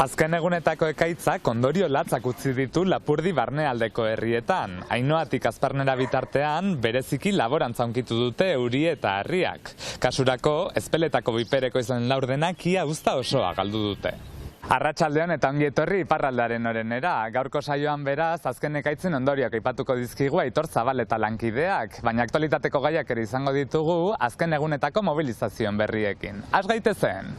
Azken egunetako ekaitzak ondorio latzak utzi ditu Lapurdi barnealdeko herrietan. Ainoatik Azparnera bitartean, bereziki laborantza hunkitu dute euri eta harriak. Kasurako, Ezpeletako Bipereko izan laurdenak ia uzta osoa galdu dute. Arratsaldeon eta ongi etorri iparraldearen orenera. Gaurko saioan beraz, azken ekaitzen ondorioak aipatuko dizkigu Aitor Zabaleta lankideak, baina aktualitateko gaiak ere izango ditugu azken egunetako mobilizazioen berriekin. Has gaitezen!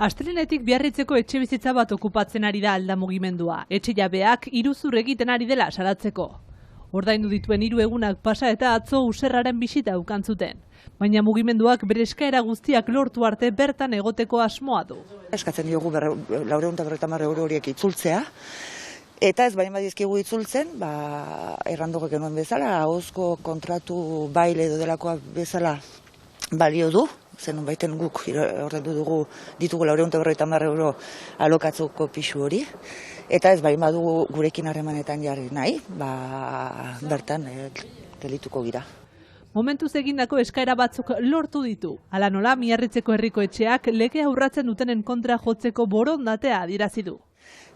Astelehenetik Biarritzeko etxebizitza bat okupatzen ari da aldamugimendua. Etxe jabeak iruzur egiten ari dela salatzeko. Ordaindu dituen 3 egunak pasa eta atzo userraren bisita ukantzuten. Baina mugimenduak bere eskaera guztiak lortu arte bertan egoteko asmoa du. Eskatzen diogu 450 euro horiek itzultzea. Eta ez bain badizkigu itzultzen, erranduko genuen bezala, ahozko kontratu baile edo delakoa bezala balio du. Zenun baiten guk ordendu ditugu 450 euro alokatzuko pisu hori. Eta ez bain badugu gurekin harremanetan jarri nahi, bertan gelituko gira. Momentuz egindako eskaera batzuk lortu ditu. Hala nola, Miarritzeko herriko etxeak legea urratzen dutenen kontra jotzeko borondatea adierazi du.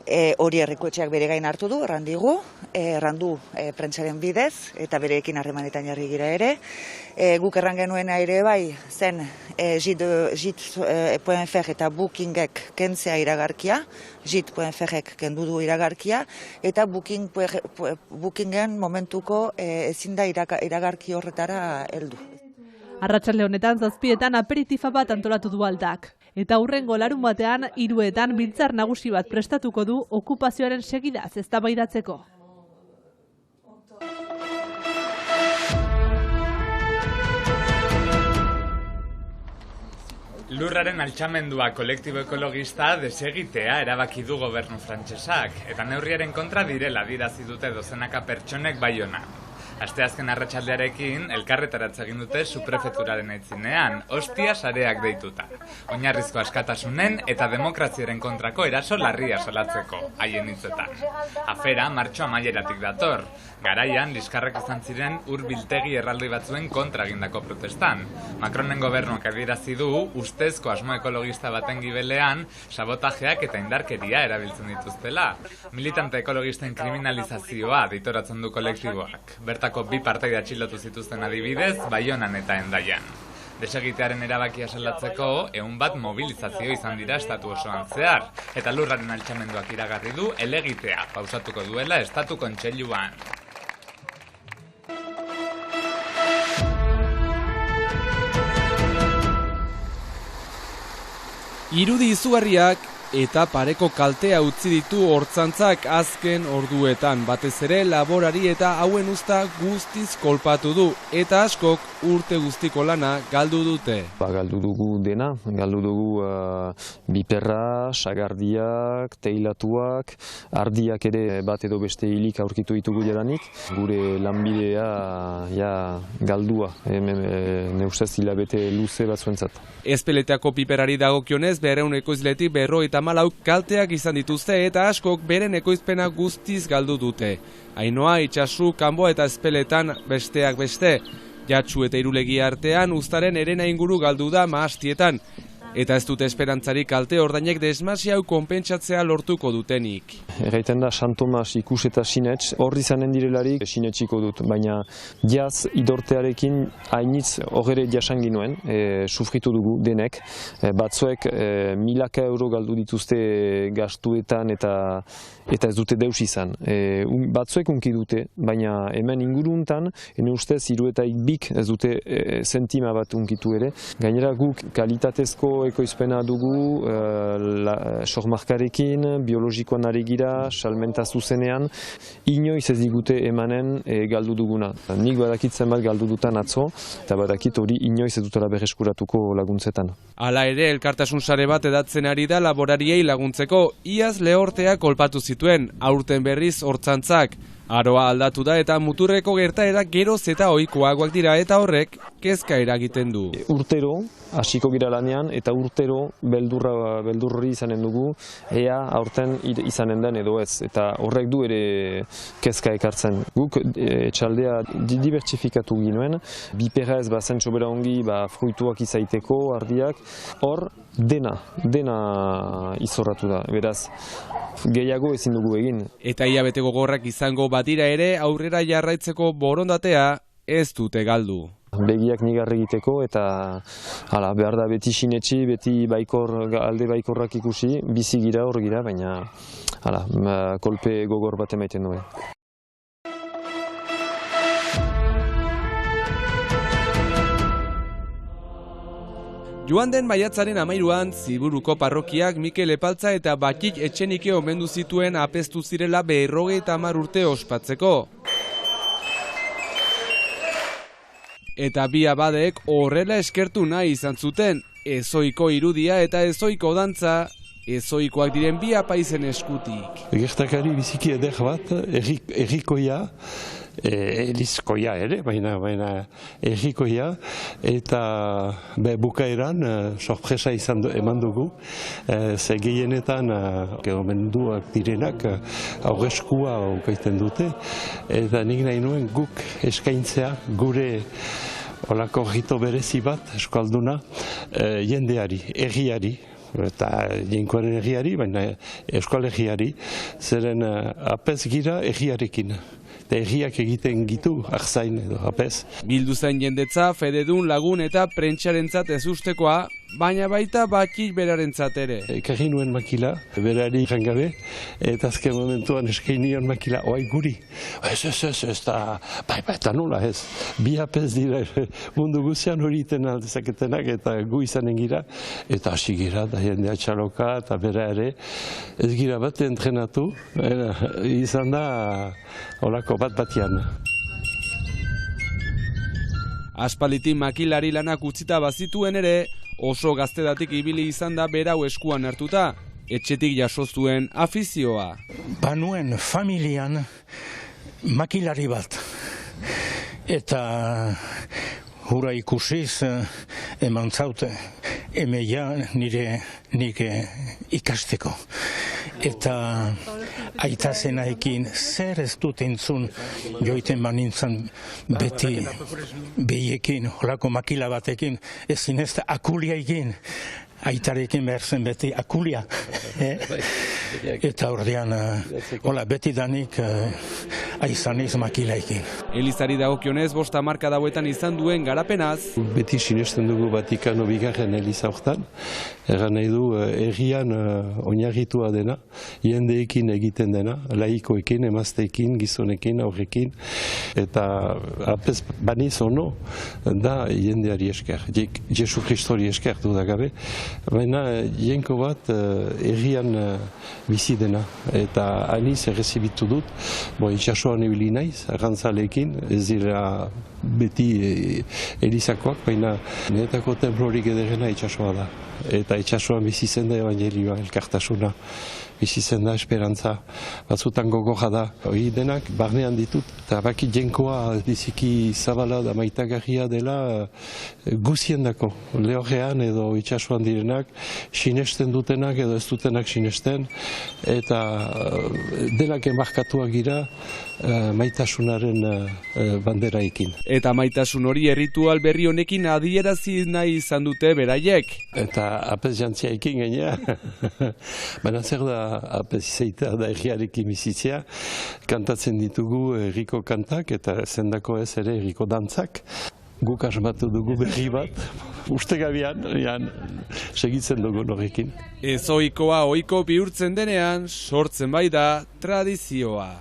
Hori herriko etxeak bere gain hartu du, errandu prentsaren bidez, eta bereekin harremanetan jarri gira ere. Guk erran genuena ere bai, zen JIT.fr eta Bookingek kentzea iragarkia, JIT.frek kendu du iragarkia, eta Bookingen momentuko ezin da iragarki horretara heldu. Arratsalde honetan 7etan aperitifa bat antolatu du Aldak. Eta hurrengo larunbatean 3etan biltzar nagusi bat prestatuko du okupazioaren segidaz eztabaidatzeko. Lurraren altxamendua kolektibo ekologista desegitea erabaki du gobernu frantsesak, eta neurriaren kontra direla adierazi dute dozenaka pertsonek Baionan. Asteazken arratsaldearekin elkarretaratze egin dute suprefeturaren aitzinean, hostia sareak deituta. Oinarrizko askatasunen eta demokraziaren kontrako eraso larria salatzeko, haien hitzetan. Afera martxo amaieratik dator. Garaian, liskarrak izan ziren biltegi erraldoi batzuen kontra egindako protestan. Macronen gobernuak adierazi du, ustezko asmo ekologista baten gibelean, sabotajeak eta indarkeria erabiltzen dituztela. Militante ekologisten kriminalizazioa deitoratzen du kolektiboak. Bertako 2 partaide atxilotu zituzten adibidez, Baionan eta Hendaian. Desegitearen erabakia salatzeko, 100 mobilizazio izan dira estatu osoan zehar, eta lurraren altxamenduak iragarri du helegitea pausatuko duela estatu kontseiluan. Irudi izugarriak eta pareko kaltea utzi ditu hortzantzak azken orduetan. Batez ere laborari eta hauen uzta guztiz kolpatu du, eta askok urte guztiko lana galdu dute. Galdu dugu dena, galdu dugu biperra, sagardiak, teilatuak, ardiak ere bat edo beste hilik aurkitu ditugu jadanik. Gure lanbidea galdua, neustez hilabete luze batzuentzat. Ezpeletako piperari dagokionez 200 ekoizletik 54 kalteak izan dituzte eta askok beren ekoizpena guztiz galdu dute. Ainoa, Itsasu, Kanboa eta Ezpeletan besteak beste. Jatsu eta Irulegi artean uztaren herena inguru galdu da mahastietan. Eta ez dute esperantzarik kalte ordainek desmasi hau konpentsatzea lortuko dutenik. Erraiten da, Sant Tomas ikus eta sinets, horri zanen direlarik sinetsiko dut, baina jaz idortearekin hainitz horre jasangi nuen, sufritu dugu denek, batzuek 1000 euro galdu dituzte gastuetan eta ez dute deus izan. Batzuek unki dute, baina hemen inguruntan, ene ustez 3 ez dute zentima bat unkitu ere. Gainera guk kalitatezko ekoizpena dugu, sormarkarekin, biologikoan ari gira, salmenta zuzenean, inoiz ez digute emanen galdu duguna. Nik badakitzen bat galdu dutan atzo, eta badakit hori inoiz ez dutela berreskuratuko laguntzetan. Hala ere, elkartasun sare bat edatzen ari da laborariei laguntzeko, iaz lehortea kolpatu zituen, aurten berriz hortzantzak. Aroa aldatu da eta muturreko gertaerak geroz eta ohikoagoak dira eta horrek kezka eragiten du. Urtero, hasiko gira lanean eta urtero beldurri izanen dugu ea aurten izanen den edo ez. Eta horrek du ere kezka ekartzen. Guk etxaldea dibertsifikatu ginuen, biperez zen sobera ongi fruituak izaiteko, ardiak, hor dena izorratu da, beraz. Gehiago ezin dugu egin. Eta hilabete gogorrak izango badira ere aurrera jarraitzeko borondatea ez dute galdu. Begiak nigar egiteko eta behar da beti sinetsi, beti alde baikorrak ikusi, bizi gira hor gira, baina kolpe gogor bat emaiten duen. Joan den maiatzaren 13an, Ziburuko parrokiak Mikel Epaltza eta Bakik Etxenike omendu zituen apestu zirela 50 urte ospatzeko. Eta bi abadeek horrela eskertu nahi izan zuten, ezoiko irudia eta ezoiko dantza, ezoikoak diren bi apaizen eskutik. Gertakari biziki eder bat, errikoia, elizkoia ere, baina errikoia, eta bukaeran sorpresa eman dugu, ze gehienetan omenduak direnak aurreskua aukaiten dute, eta nik nahi nuen guk eskaintzea gure olako rito berezi bat, eskalduna, jendeari, erriari, eta jenkoaren erriari, baina euskal erriari, zeren apez gira erriarekin. Eta erriak egiten gitu, arzain edo apez. Bildu zen jendetza, fededun, lagun eta prentsarentzat ez ustekoa, baina baita Bakik berarentzat ere. Ekarri nuen makila, berari jangabe, eta azken momentuan eskaini nion makila, oai guri. Ez da, eta nola ez. Bi apez dira mundu guzian hori iten aldezaketenak eta gu izanen gira. Eta hasi gira, da jendea txaloka eta bera ere. Ez gira bat entrenatu, izan da olako bat-batian. Aspaliti makilari lanak utzita bazituen ere, oso gaztedatik ibili izan da berau eskuan hartuta, etxetik jaso zuen afizioa. Banuen familian makilari bat, eta hura ikusiz eman zaute, emeia nik ikasteko. Eta aita zenaekin zer ez dut entzun joiten manintzen beti behiekin, horako makila batekin, ezin ez da akulia egin. Aitarekin behar zen beti akulia. Eta ordean, beti danik aizaniz makilaekin. Elizari dagokionez 5 hamarkada hauetan izan duen garapenaz. Beti sinesten dugu Vatikano bigarren eliza hortan. Egan nahi du, errian oinarritua dena, jendeekin egiten dena, laikoekin, emazteekin, gizonekin, aurrekin. Eta apez baniz ono, da jendeari esker. Jesu Kristori esker dudagabe. Baina jenko bat errian bizi dena, eta aniz errezibitu dut, itxasoan ebili naiz, arrantzaleekin, ez dira beti elizakoak, baina niretako templorik ederena itxasoa da. Eta itxasoan bizi zen da evangelioa, elkartasuna, bizi zen da esperantza, batzutan gogorra da. Hori denak barnean ditut, eta baki jenkoa biziki zabala da maitagarria dela guziendako. Lehorrean edo itxasoan direnak, sinesten dutenak edo ez dutenak sinesten, eta denak emarkatuak gira maitasunaren banderaikin. Eta maitasun hori erritual berri honekin adierazi nahi izan dute beraiek. Eta apez jantziaikin gainea, baina zer da apez izaita da erriarekin bizitzea, kantatzen ditugu erriko kantak eta zendako ez ere erriko dantzak. Guk asmatu dugu berri bat, ustegabian, segitzen dugu horrekin. Ezoikoa ohiko bihurtzen denean, sortzen bai da tradizioa.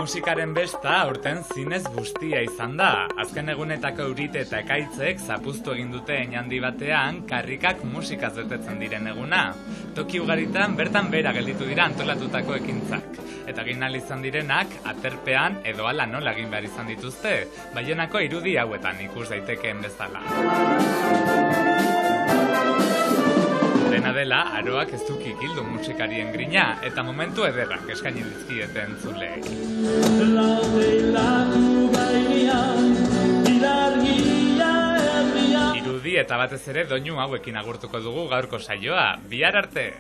Musikaren besta aurten zinez guztia izan da. Azken egunetako eurite eta ekaitzek zapuztu egin dute handi batean karrikak musikaz betetzen diren eguna. Toki ugaritan bertan bera gelditu dira antolatutako ekintzak. Eta egin ahal izan direnak aterpean edo hala nola egin behar izan dituzte, Baionako irudi hauetan ikus daitekeen bezala. Dena Dena dela, aroak ez du kikildu musikarien grina, eta momentu ederrak eskaini dizkiete entzuleek. Irudi eta batez ere doinu hauekin agurtuko dugu gaurko saioa. Bihar arte!